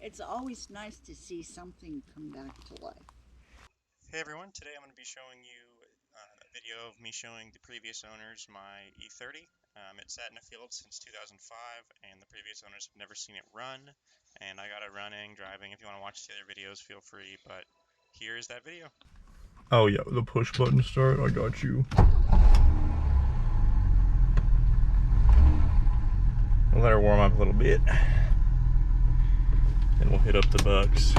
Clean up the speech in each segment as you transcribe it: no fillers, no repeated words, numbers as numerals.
It's always nice to see something come back to life. Hey everyone, today I'm going to be showing you a video of me showing the previous owners my E30. It sat in a field since 2005 and the previous owners have never seen it run, and I got it running, driving. If you want to watch the other videos, feel free, but here's that video. Oh yeah, the push button start, I got you. I'll let her warm up a little bit. Then we'll hit up the Bucks.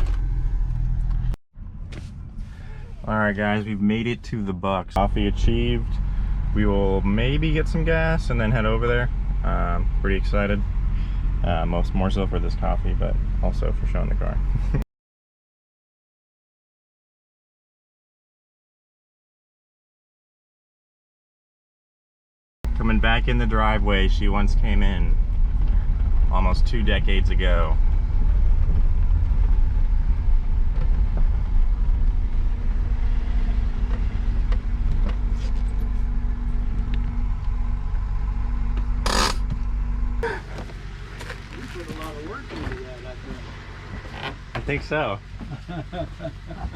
Alright guys, we've made it to the Bucks. Coffee achieved. We will maybe get some gas and then head over there. Pretty excited. More so for this coffee, but also for showing the car. Coming back in the driveway she once came in almost 2 decades ago. I think so.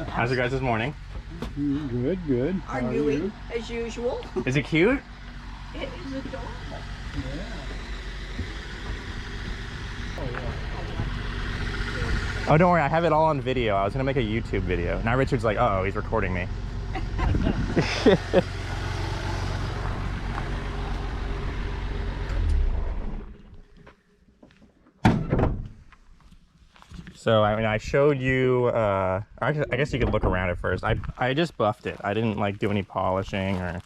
How's it guys this morning? Good, good. Arguing as usual. Is it cute? It is adorable. Yeah. Oh, yeah. Oh, don't worry, I have it all on video. I was gonna make a YouTube video. Now Richard's like, uh oh, he's recording me. So, I mean, I showed you, I guess you could look around it first. I just buffed it. I didn't like do any polishing or,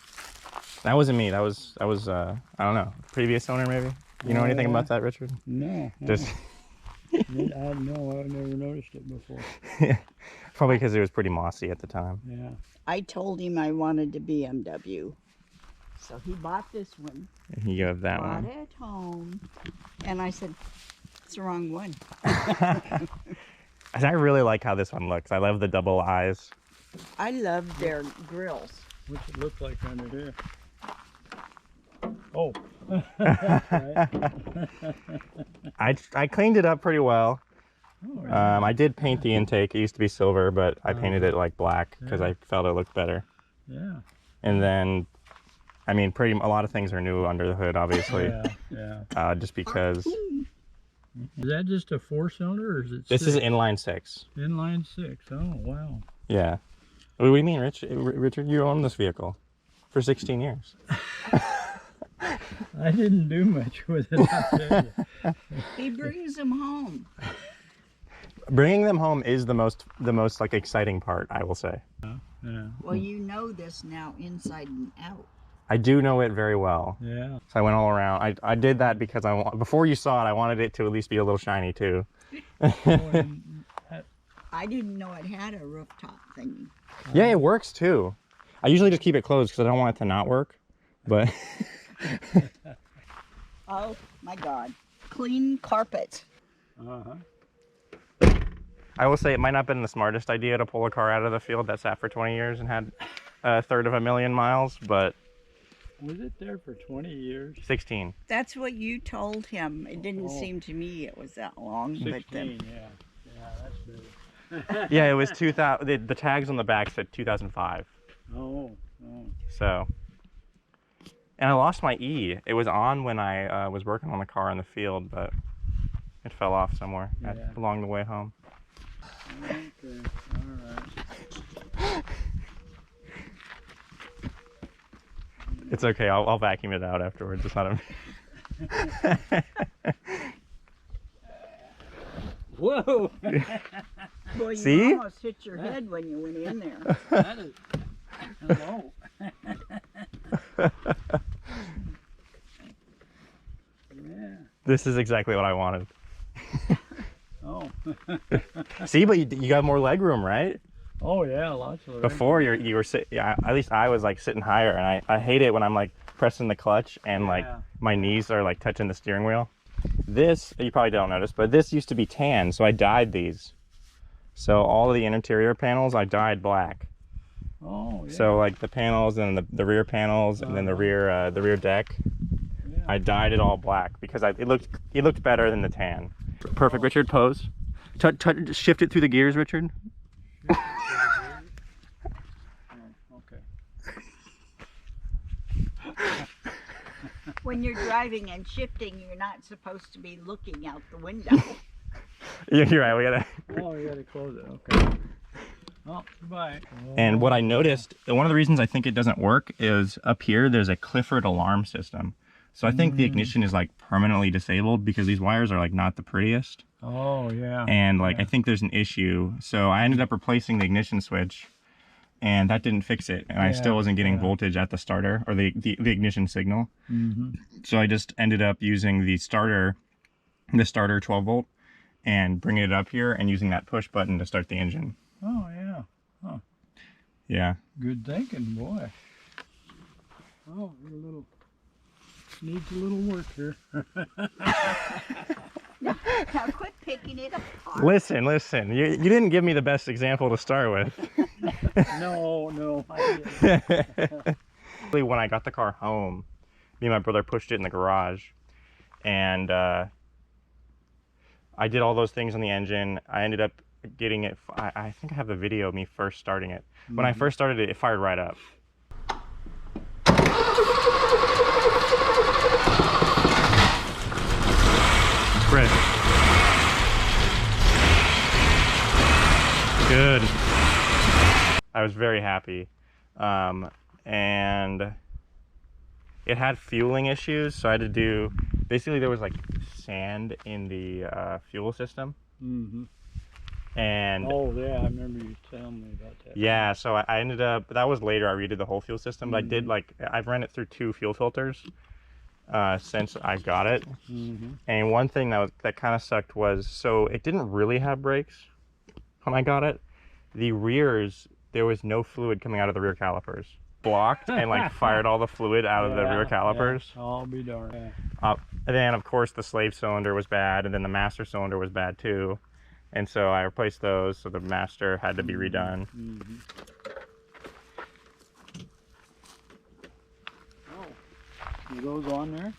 that wasn't me. That was I don't know, previous owner maybe? You know anything about that, Richard? No. Just No, I've never noticed it before. probably because it was pretty mossy at the time. Yeah. I told him I wanted a BMW. So he bought this one. And you have that brought one. it home. And I said, it's the wrong one. I really like how this one looks. I love the double eyes. I love their grills. What's it look like under there? Oh. I cleaned it up pretty well. Oh, yeah. I did paint the intake. It used to be silver, but I painted it like black because I felt it looked better. Yeah. And then, I mean, a lot of things are new under the hood, obviously. Yeah. Just because. Is that just a 4-cylinder or is it This 6? is inline 6. Inline 6. Oh, wow. Yeah. What do you mean, Richard? You owned this vehicle for 16 years. I didn't do much with it, I'll tell you. He brings them home. Bringing them home is the most like exciting part, I will say. Yeah. Well, you know this now inside and out. I do know it very well. Yeah. So I went all around. I did that because before you saw it, I wanted it to at least be a little shiny too. I didn't know it had a rooftop thingy. Yeah, it works too. I usually just keep it closed because I don't want it to not work. But oh my God, clean carpet. Uh-huh. I will say it might not have been the smartest idea to pull a car out of the field that sat for 20 years and had 1/3 of a million miles, but... Was it there for 20 years? 16. That's what you told him. It didn't seem to me it was that long. 16, but yeah. Yeah, that's better. Yeah, it was 2000. The tags on the back said 2005. Oh. So... And I lost my E. It was on when I was working on the car in the field, but it fell off somewhere along the way home. Okay, all right. It's okay. I'll vacuum it out afterwards. It's not a... Whoa! Well, you See? almost hit your head when you went in there. That is... Hello. Yeah. This is exactly what I wanted. Oh. See, but you got more leg room, right? Oh yeah, lots of. Before you were sitting, yeah, at least I was like sitting higher, and I hate it when I'm like pressing the clutch and like my knees are like touching the steering wheel. This, you probably don't notice, but this used to be tan, so I dyed these. So all of the interior panels I dyed black. Oh yeah. So like the panels and the rear panels and then the rear deck, I dyed it all black because it looked better than the tan. Perfect, Richard, pose. Shift it through the gears, Richard. Okay. When you're driving and shifting, you're not supposed to be looking out the window. Yeah, you're right. We gotta. Oh, you gotta close it. Okay. Oh, goodbye. And what I noticed, one of the reasons I think it doesn't work is up here, there's a Clifford alarm system. So I think the ignition is like permanently disabled because these wires are like not the prettiest. Oh, yeah. And like, I think there's an issue. So I ended up replacing the ignition switch and that didn't fix it. And I still wasn't getting voltage at the starter or the ignition signal. So I just ended up using the starter 12 volt and bringing it up here and using that push button to start the engine. Oh, yeah. Huh. Yeah. Good thinking, boy. Oh, needs a little work here. Now quit picking it apart. Listen. You didn't give me the best example to start with. No, I didn't. When I got the car home, me and my brother pushed it in the garage, and I did all those things on the engine. I ended up getting it. I think I have the video of me first starting it. When I first started it, it fired right up. Great. Good. I was very happy. And it had fueling issues, so I had to do, basically there was like sand in the fuel system. And oh, yeah, I remember you telling me about that. yeah, so I ended up, that was later, I redid the whole fuel system, but I did like, I've ran it through 2 fuel filters since I got it. And one thing that kind of sucked was, so it didn't really have brakes when I got it. The rears, there was no fluid coming out of the rear calipers. Blocked and like fired all the fluid out of the rear calipers. Yeah. I'll be darned. Yeah. And then of course the slave cylinder was bad, and then the master cylinder was bad too. And so I replaced those, so the master had to be redone. Oh, were those on there?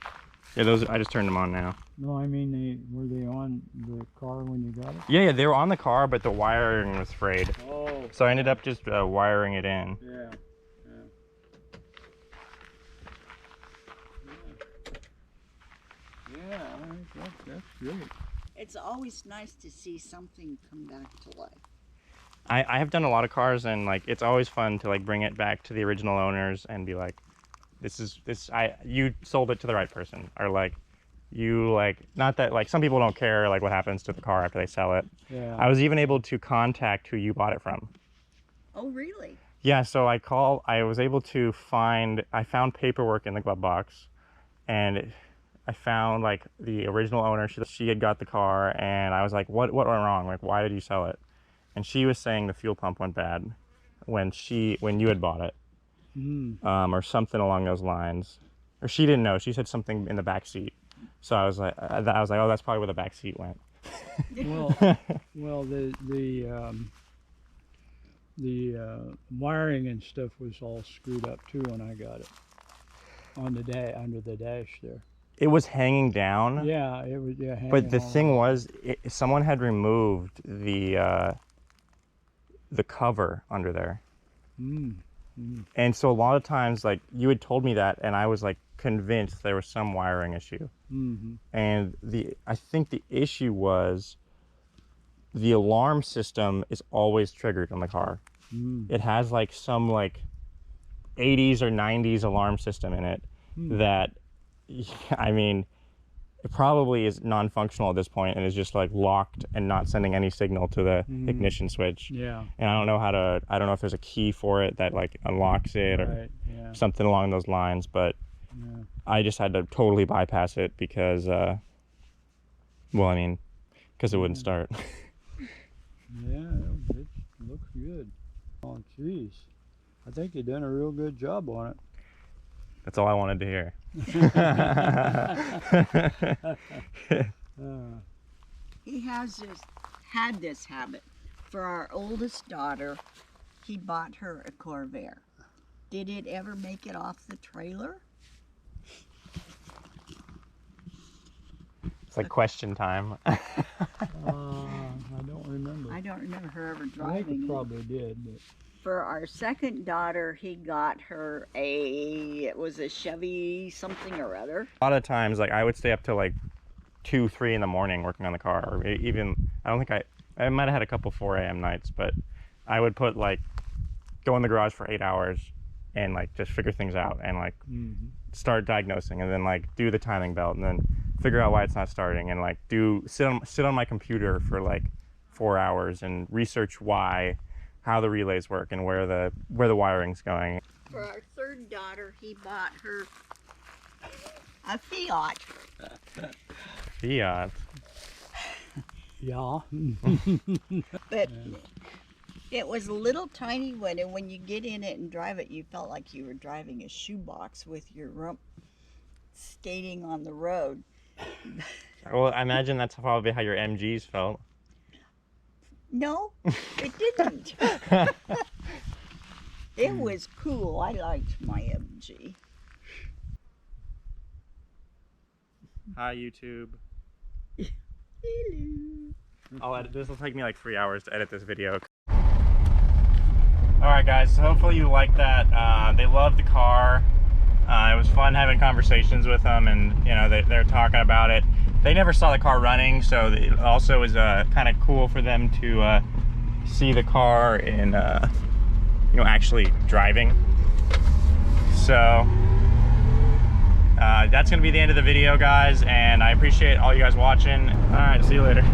Yeah, those, I just turned them on now. No, I mean, were they on the car when you got it? Yeah, they were on the car, but the wiring was frayed. Oh. So I ended up just wiring it in. Yeah. Yeah, I think that's great. It's always nice to see something come back to life. I have done a lot of cars, and like it's always fun to like bring it back to the original owners and be like, you sold it to the right person, or like you like, not that like some people don't care like what happens to the car after they sell it. Yeah. I was even able to contact who you bought it from. Oh, really? Yeah, so I was able to I found paperwork in the glove box, and I found like the original owner. She had got the car, and I was like, what went wrong? Like, why did you sell it? And she was saying the fuel pump went bad when you had bought it, or something along those lines. Or she didn't know. She said something in the back seat. So I was like, oh, that's probably where the back seat went. Well, the wiring and stuff was all screwed up too when I got it on the under the dash there. It was hanging down. Yeah, it was. Yeah, hanging but the on. thing was, someone had removed the cover under there. And so a lot of times, like, you had told me that, and I was like convinced there was some wiring issue. And I think the issue was the alarm system is always triggered on the car. It has like some like 80s or 90s alarm system in it that, I mean, it probably is non-functional at this point and is just like locked and not sending any signal to the ignition switch. Yeah. And I don't know if there's a key for it that like unlocks it or something along those lines, but I just had to totally bypass it because, because it wouldn't start. Yeah, it looks good. Oh, jeez. I think you've done a real good job on it. That's all I wanted to hear. He had this habit. For our oldest daughter, he bought her a Corvair. Did it ever make it off the trailer? It's like question time. I don't don't remember her ever I think driving it it. probably did. But For our second daughter, he got her it was a Chevy something or other. A lot of times, like I would stay up till like 2, 3 in the morning working on the car, or even I don't think I might have had a couple 4 a.m. nights, but I would put like go in the garage for 8 hours and like just figure things out and like start diagnosing, and then like do the timing belt, and then figure out why it's not starting, and like sit on my computer for like 4 hours and research how the relays work and where the wiring's going. For our third daughter, he bought her a Fiat. Fiat. yeah. But it was a little tiny one, and when you get in it and drive it, you felt like you were driving a shoebox with your rump skating on the road. Well, I imagine that's probably how your MGs felt. No, it didn't. It was cool. I liked my MG. Hi, YouTube. Hello. I'll edit this. Will take me like 3 hours to edit this video. All right, guys. So hopefully you liked that. They loved the car. It was fun having conversations with them, and you know they're talking about it. They never saw the car running, so it also was kind of cool for them to see the car in actually driving. So that's gonna be the end of the video, guys, and I appreciate all you guys watching. All right, see you later.